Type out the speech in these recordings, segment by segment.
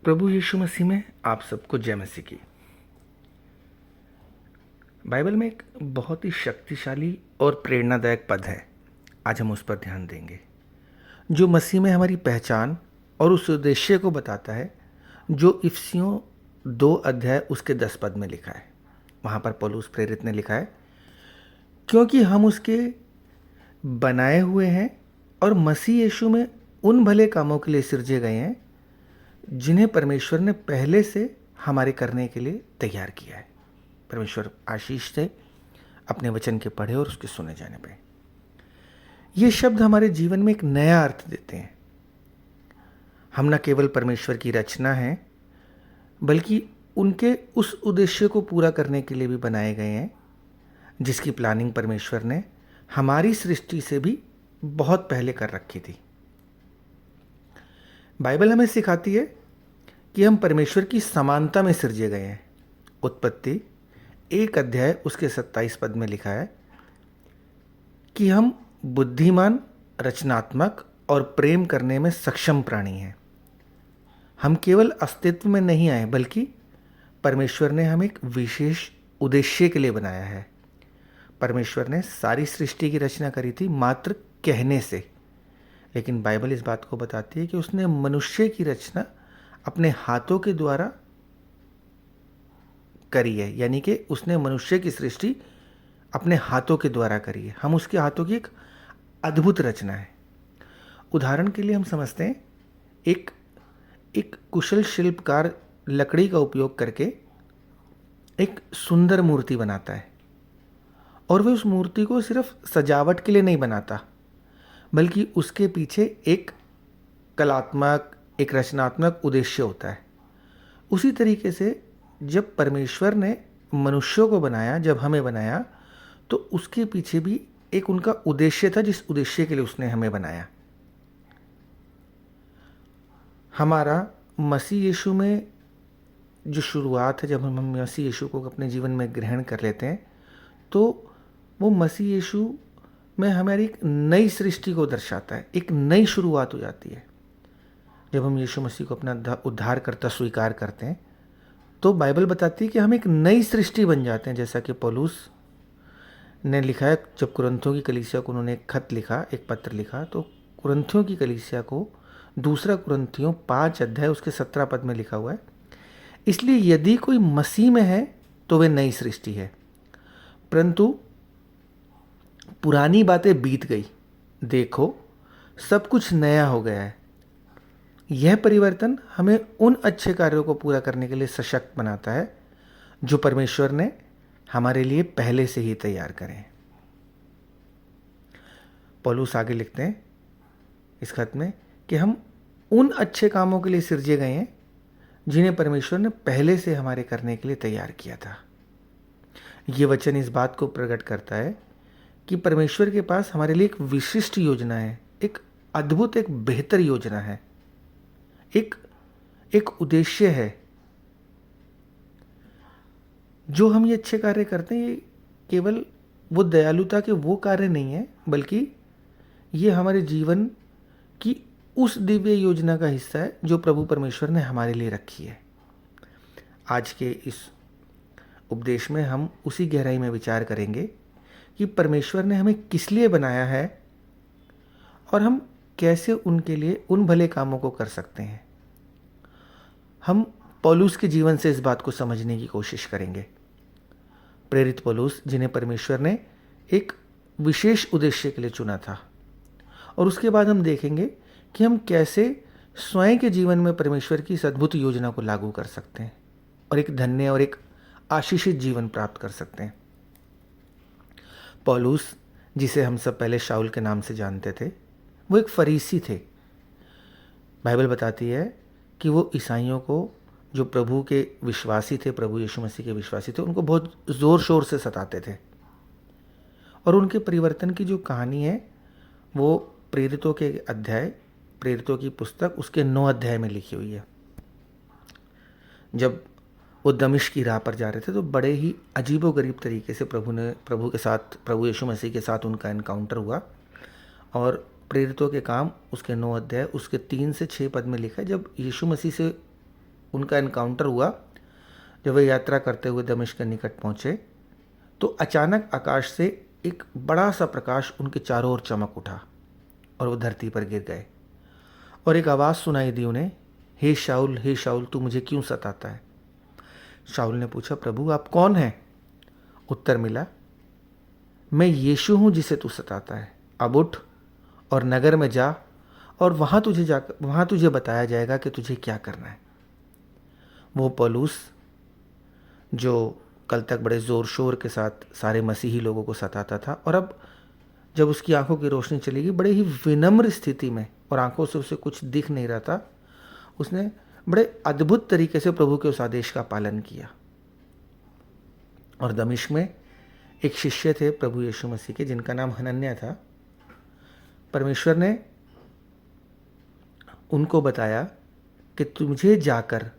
प्रभु यीशु मसीह में आप सबको जय मसीह की। बाइबल में एक बहुत ही शक्तिशाली और प्रेरणादायक पद है। आज हम उस पर ध्यान देंगे, जो मसीह में हमारी पहचान और उस उद्देश्य को बताता है, जो इफिसियों 2 अध्याय उसके 10 पद में लिखा है। वहाँ पर पौलुस प्रेरित ने लिखा है, क्योंकि हम उसके बनाए हुए हैं और मसीह यीशु में उन भले कामों के लिए सृजे गए हैं जिन्हें परमेश्वर ने पहले से हमारे करने के लिए तैयार किया है। परमेश्वर आशीष दे अपने वचन के पढ़े और उसके सुने जाने पे। ये शब्द हमारे जीवन में एक नया अर्थ देते हैं। हम न केवल परमेश्वर की रचना हैं, बल्कि उनके उस उद्देश्य को पूरा करने के लिए भी बनाए गए हैं, जिसकी प्लानिंग परमेश्वर ने हमारी सृष्टि से भी बहुत पहले कर रखी थी। बाइबल हमें सिखाती है कि हम परमेश्वर की समानता में सृजे गए हैं। उत्पत्ति 1 अध्याय उसके 27 पद में लिखा है कि हम बुद्धिमान, रचनात्मक और प्रेम करने में सक्षम प्राणी हैं। हम केवल अस्तित्व में नहीं आए, बल्कि परमेश्वर ने हमें एक विशेष उद्देश्य के लिए बनाया है। परमेश्वर ने सारी सृष्टि की रचना करी थी मात्र कहने से, लेकिन बाइबल इस बात को बताती है कि उसने मनुष्य की रचना अपने हाथों के द्वारा करी है। यानी कि उसने मनुष्य की सृष्टि अपने हाथों के द्वारा करी है। हम उसके हाथों की एक अद्भुत रचना है। उदाहरण के लिए हम समझते हैं, एक कुशल शिल्पकार लकड़ी का उपयोग करके एक सुंदर मूर्ति बनाता है, और वह उस मूर्ति को सिर्फ सजावट के लिए नहीं बनाता, बल्कि उसके पीछे एक कलात्मक, एक रचनात्मक उद्देश्य होता है। उसी तरीके से जब परमेश्वर ने मनुष्यों को बनाया, जब हमें बनाया, तो उसके पीछे भी एक उनका उद्देश्य था, जिस उद्देश्य के लिए उसने हमें बनाया। हमारा मसीह यीशु में जो शुरुआत है, जब हम मसीह यीशु को अपने जीवन में ग्रहण कर लेते हैं, तो वो मसीह यीशु में हमारी एक नई सृष्टि को दर्शाता है। एक नई शुरुआत हो जाती है। जब हम यीशु मसीह को अपना उद्धारकर्ता स्वीकार करते हैं, तो बाइबल बताती है कि हम एक नई सृष्टि बन जाते हैं। जैसा कि पौलुस ने लिखा है, जब कुरिन्थियों की कलीसिया को उन्होंने एक खत लिखा, एक पत्र लिखा, तो कुरिन्थियों की कलीसिया को 2 कुरिन्थियों 5 अध्याय उसके 17 पद में लिखा हुआ है, इसलिए यदि कोई मसीह में है तो वे नई सृष्टि है, परंतु पुरानी बातें बीत गई, देखो सब कुछ नया हो गया है। यह परिवर्तन हमें उन अच्छे कार्यों को पूरा करने के लिए सशक्त बनाता है, जो परमेश्वर ने हमारे लिए पहले से ही तैयार करें। पौलुस आगे लिखते हैं इस खत में कि हम उन अच्छे कामों के लिए सृजे गए हैं जिन्हें परमेश्वर ने पहले से हमारे करने के लिए तैयार किया था। ये वचन इस बात को प्रकट करता है कि परमेश्वर के पास हमारे लिए एक विशिष्ट योजना है, एक अद्भुत, एक बेहतर योजना है, एक उद्देश्य है। जो हम ये अच्छे कार्य करते हैं, ये केवल वो दयालुता के वो कार्य नहीं है, बल्कि ये हमारे जीवन की उस दिव्य योजना का हिस्सा है जो प्रभु परमेश्वर ने हमारे लिए रखी है। आज के इस उपदेश में हम उसी गहराई में विचार करेंगे कि परमेश्वर ने हमें किस लिए बनाया है और हम कैसे उनके लिए उन भले कामों को कर सकते हैं। हम पौलुस के जीवन से इस बात को समझने की कोशिश करेंगे। प्रेरित पौलुस, जिन्हें परमेश्वर ने एक विशेष उद्देश्य के लिए चुना था, और उसके बाद हम देखेंगे कि हम कैसे स्वयं के जीवन में परमेश्वर की इस अद्भुत योजना को लागू कर सकते हैं और एक धन्य और एक आशीषित जीवन प्राप्त कर सकते हैं। पौलुस, जिसे हम सब पहले शाऊल के नाम से जानते थे, वो एक फरीसी थे। बाइबल बताती है कि वो ईसाइयों को, जो प्रभु के विश्वासी थे, प्रभु यीशु मसीह के विश्वासी थे, उनको बहुत ज़ोर शोर से सताते थे। और उनके परिवर्तन की जो कहानी है, वो प्रेरितों की पुस्तक उसके 9 अध्याय में लिखी हुई है। जब वो दमिश्क की राह पर जा रहे थे, तो बड़े ही अजीबोगरीब तरीके से प्रभु यीशु मसीह के साथ उनका एनकाउंटर हुआ। और प्रेरितों के काम उसके 9 अध्याय उसके 3 से 6 पद में लिखा है, जब यीशु मसीह से उनका एनकाउंटर हुआ जब वे यात्रा करते हुए दमिश्क के निकट पहुंचे, तो अचानक आकाश से एक बड़ा सा प्रकाश उनके चारों ओर चमक उठा और वो धरती पर गिर गए। और एक आवाज़ सुनाई दी उन्हें, हे शाऊल, तू मुझे क्यों सताता है? शाऊल ने पूछा, प्रभु आप कौन हैं? उत्तर मिला, मैं यीशु हूं जिसे तू सताता है। अब उठ और नगर में जा, और वहां तुझे बताया जाएगा कि तुझे क्या करना है। वो पौलुस जो कल तक बड़े ज़ोर शोर के साथ सारे मसीही लोगों को सताता था, और अब जब उसकी आंखों की रोशनी चली गई, बड़े ही विनम्र स्थिति में, और आंखों से उसे कुछ दिख नहीं रहा था, उसने बड़े अद्भुत तरीके से प्रभु के उस आदेश का पालन किया। और दमिश्क में एक शिष्य थे प्रभु यीशु मसीह के, जिनका नाम हनन्याह था। परमेश्वर ने उनको बताया कि तुझे जाकर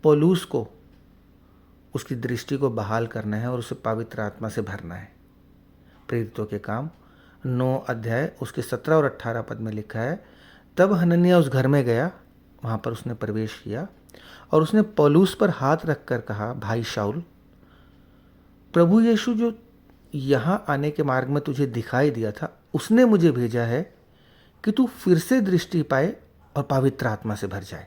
पौलुस को उसकी दृष्टि को बहाल करना है और उसे पवित्र आत्मा से भरना है। प्रेरितों के काम 9 अध्याय उसके 17 और 18 पद में लिखा है, तब हनन्याह उस घर में गया, वहाँ पर उसने प्रवेश किया और उसने पौलुस पर हाथ रखकर कहा, भाई शाऊल, प्रभु यीशु जो यहाँ आने के मार्ग में तुझे दिखाई दिया था, उसने मुझे भेजा है कि तू फिर से दृष्टि पाए और पवित्र आत्मा से भर जाए।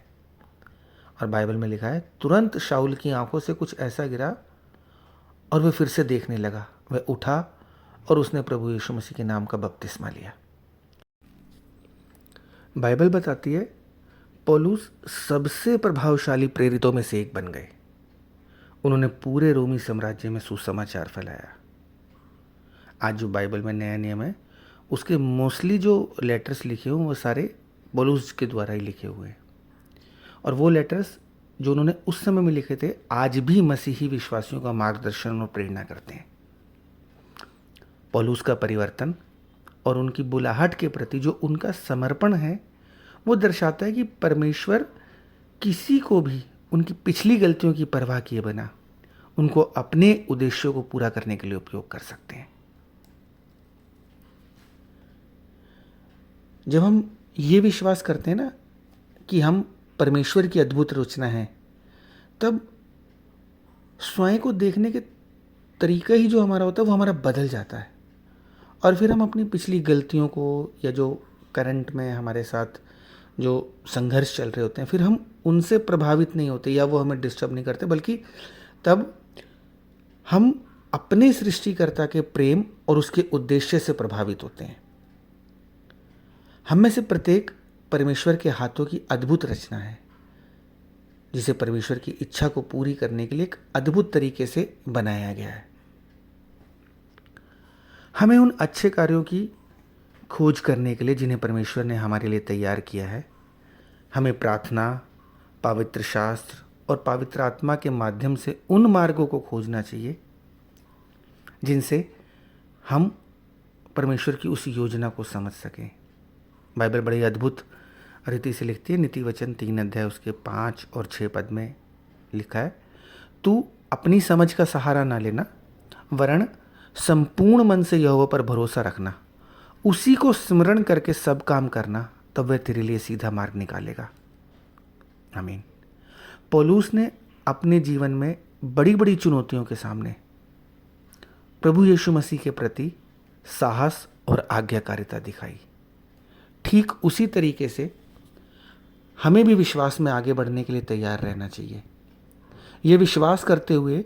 और बाइबल में लिखा है, तुरंत शाऊल की आंखों से कुछ ऐसा गिरा और वह फिर से देखने लगा। वह उठा और उसने प्रभु यीशु मसीह के नाम का बपतिस्मा लिया। बाइबल बताती है पौलुस सबसे प्रभावशाली प्रेरितों में से एक बन गए। उन्होंने पूरे रोमी साम्राज्य में सुसमाचार फैलाया। आज जो बाइबल में नया नियम है, उसके मोस्टली जो लेटर्स लिखे हुए वो सारे पौलुस के द्वारा ही लिखे हुए हैं। और वो लेटर्स जो उन्होंने उस समय में लिखे थे, आज भी मसीही विश्वासियों का मार्गदर्शन और प्रेरणा करते हैं। पौलुस का परिवर्तन और उनकी बुलाहट के प्रति जो उनका समर्पण है, वो दर्शाता है कि परमेश्वर किसी को भी उनकी पिछली गलतियों की परवाह किए बिना उनको अपने उद्देश्यों को पूरा करने के लिए उपयोग कर सकते हैं। जब हम ये विश्वास करते हैं ना कि हम परमेश्वर की अद्भुत रचना है, तब स्वयं को देखने के तरीका ही जो हमारा होता है वो हमारा बदल जाता है। और फिर हम अपनी पिछली गलतियों को, या जो करंट में हमारे साथ जो संघर्ष चल रहे होते हैं, फिर हम उनसे प्रभावित नहीं होते या वो हमें डिस्टर्ब नहीं करते, बल्कि तब हम अपने सृष्टिकर्ता के प्रेम और उसके उद्देश्य से प्रभावित होते हैं। हम में से प्रत्येक परमेश्वर के हाथों की अद्भुत रचना है, जिसे परमेश्वर की इच्छा को पूरी करने के लिए एक अद्भुत तरीके से बनाया गया है। हमें उन अच्छे कार्यों की खोज करने के लिए जिन्हें परमेश्वर ने हमारे लिए तैयार किया है, हमें प्रार्थना, पवित्र शास्त्र और पवित्र आत्मा के माध्यम से उन मार्गों को खोजना चाहिए जिनसे हम परमेश्वर की उस योजना को समझ सकें। बाइबल बड़ी अद्भुत रीति से लिखती है। नीति वचन 3 अध्याय उसके 5 और 6 पद में लिखा है, तू अपनी समझ का सहारा ना लेना, वरन संपूर्ण मन से यहोवा पर भरोसा रखना, उसी को स्मरण करके सब काम करना, तब वह तेरे लिए सीधा मार्ग निकालेगा। आमीन। पौलुस ने अपने जीवन में बड़ी बड़ी चुनौतियों के सामने प्रभु यीशु मसीह के प्रति साहस और आज्ञाकारिता दिखाई। ठीक उसी तरीके से हमें भी विश्वास में आगे बढ़ने के लिए तैयार रहना चाहिए, ये विश्वास करते हुए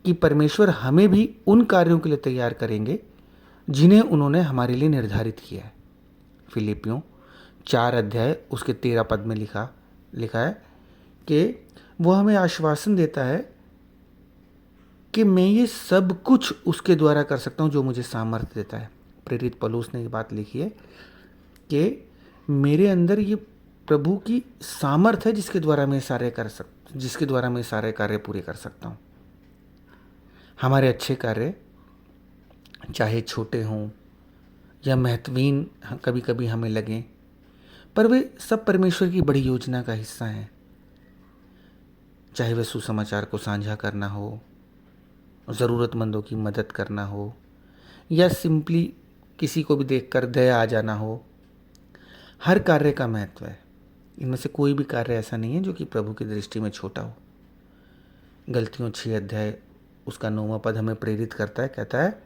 कि परमेश्वर हमें भी उन कार्यों के लिए तैयार करेंगे जिन्हें उन्होंने हमारे लिए निर्धारित किया है। फिलिपियों 4 अध्याय उसके 13 पद में लिखा है कि वो हमें आश्वासन देता है कि मैं ये सब कुछ उसके द्वारा कर सकता हूँ जो मुझे सामर्थ्य देता है। प्रेरित पौलुस ने ये बात लिखी है कि मेरे अंदर ये प्रभु की सामर्थ है जिसके द्वारा मैं सारे कार्य पूरे कर सकता हूँ। हमारे अच्छे कार्य चाहे छोटे हों या महत्वहीन कभी कभी हमें लगें, पर वे सब परमेश्वर की बड़ी योजना का हिस्सा हैं। चाहे वे सुसमाचार को साझा करना हो, ज़रूरतमंदों की मदद करना हो, या सिंपली किसी को भी देखकर दया आ जाना हो, हर कार्य का महत्व है। इनमें से कोई भी कार्य ऐसा नहीं है जो कि प्रभु की दृष्टि में छोटा हो। गलतियों 6 अध्याय उसका 9वां पद हमें प्रेरित करता है, कहता है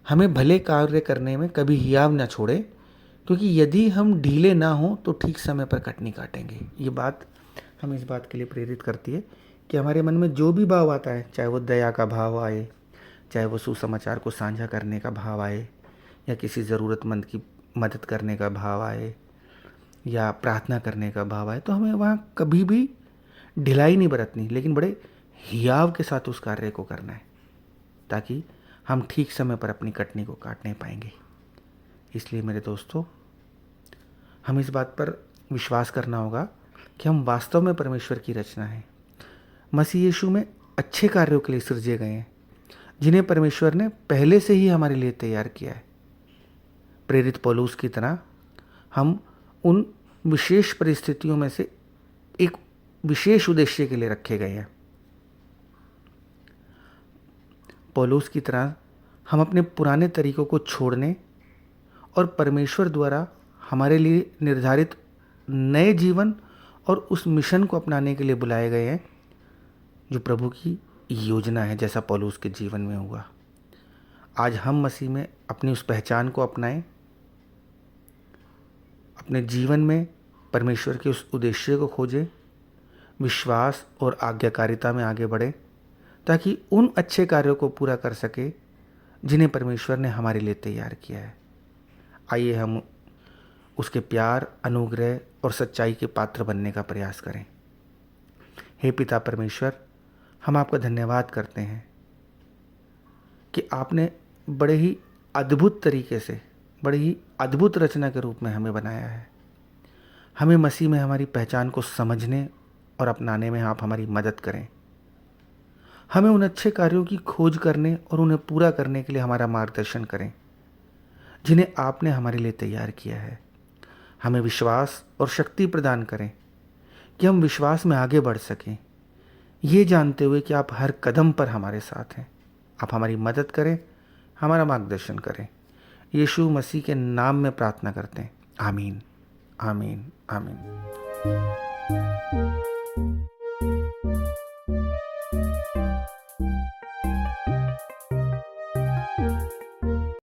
हमें भले कार्य करने में कभी हियाव न छोड़े, क्योंकि यदि हम ढीले ना हों तो ठीक समय पर कटनी काटेंगे। ये बात हमें इस बात के लिए प्रेरित करती है कि हमारे मन में जो भी भाव आता है, चाहे वो दया का भाव आए, चाहे वो सुसमाचार को साझा करने का भाव आए, या किसी ज़रूरतमंद की मदद करने का भाव आए, या प्रार्थना करने का भाव आए, तो हमें वहाँ कभी भी ढिलाई नहीं बरतनी, लेकिन बड़े हियाव के साथ उस कार्य को करना है, ताकि हम ठीक समय पर अपनी कटनी को काटने पाएंगे। इसलिए मेरे दोस्तों, हम इस बात पर विश्वास करना होगा कि हम वास्तव में परमेश्वर की रचना हैं, मसीह यीशु में अच्छे कार्यों के लिए सृजे गए हैं, जिन्हें परमेश्वर ने पहले से ही हमारे लिए तैयार किया है। प्रेरित पौलुस की तरह हम उन विशेष परिस्थितियों में से एक विशेष उद्देश्य के लिए रखे गए हैं। पौलुस की तरह हम अपने पुराने तरीकों को छोड़ने और परमेश्वर द्वारा हमारे लिए निर्धारित नए जीवन और उस मिशन को अपनाने के लिए बुलाए गए हैं, जो प्रभु की योजना है, जैसा पौलुस के जीवन में हुआ। आज हम मसीह में अपनी उस पहचान को अपनाएं, अपने जीवन में परमेश्वर के उस उद्देश्य को खोजें, विश्वास और आज्ञाकारिता में आगे बढ़ें, ताकि उन अच्छे कार्यों को पूरा कर सके जिन्हें परमेश्वर ने हमारे लिए तैयार किया है। आइए हम उसके प्यार, अनुग्रह और सच्चाई के पात्र बनने का प्रयास करें। हे पिता परमेश्वर, हम आपका धन्यवाद करते हैं कि आपने बड़े ही अद्भुत तरीके से, बड़े ही अद्भुत रचना के रूप में हमें बनाया है। हमें मसीह में हमारी पहचान को समझने और अपनाने में आप हमारी मदद करें। हमें उन अच्छे कार्यों की खोज करने और उन्हें पूरा करने के लिए हमारा मार्गदर्शन करें, जिन्हें आपने हमारे लिए तैयार किया है। हमें विश्वास और शक्ति प्रदान करें कि हम विश्वास में आगे बढ़ सकें, ये जानते हुए कि आप हर कदम पर हमारे साथ हैं। आप हमारी मदद करें, हमारा मार्गदर्शन करें। यीशु मसीह के नाम में प्रार्थना करते हैं। आमीन, आमीन, आमीन।